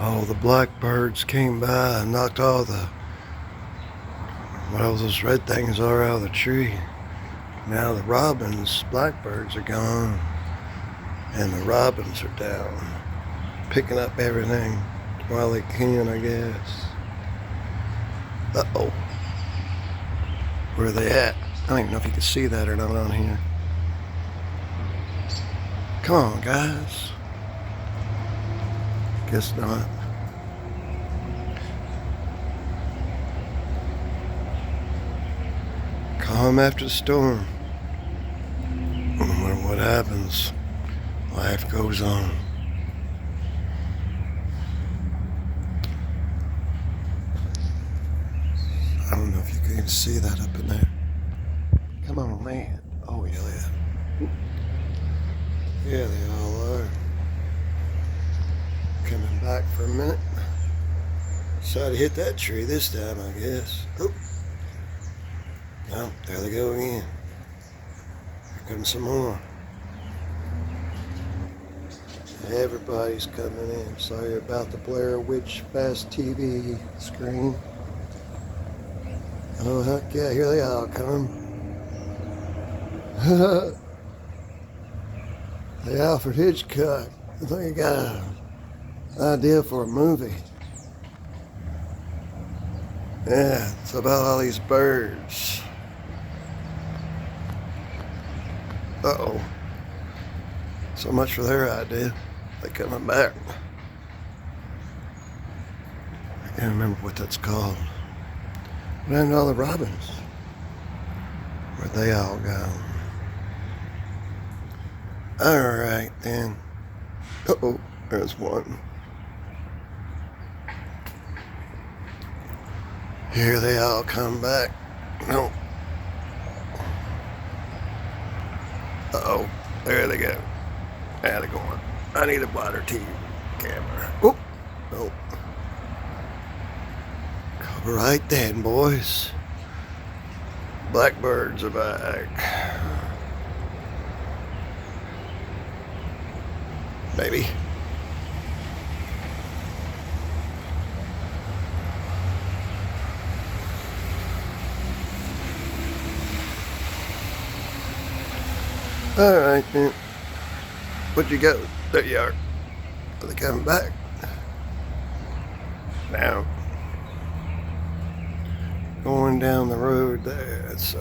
All the blackbirds came by and knocked all the, well, those red things are out of the tree. Now the robins, blackbirds are gone, and the robins are down, picking up everything while they can, I guess. Uh-oh. Where are they at? I don't even know if you can see that or not on here. Come on, guys. Guess not. Calm after the storm. No matter what happens, life goes on. I don't know if you can even see that up in there. Come on, man. Oh, yeah. Yeah, they all are. Coming back for a minute. Decided to hit that tree this time, I guess. Oh. Oh, there they go again. Here comes some more. Everybody's coming in. Sorry about the Blair Witch Fast TV screen. Oh, heck yeah, here they all come. Hey, Alfred Hitchcock. I think you got an idea for a movie. Yeah, it's about all these birds. Uh-oh. So much for their idea. They're coming back. I can't remember what that's called. What happened to all the robins? Where'd they all go? Alright then. Uh-oh, there's one. Here they all come back. No. Uh-oh, there they go. There they going. I need a wider TV camera. Oh, no. Cover right then, boys. Blackbirds are back. Maybe. Alright then. Where'd you go? There you are. Are they coming back? Now. Going down the road there. It's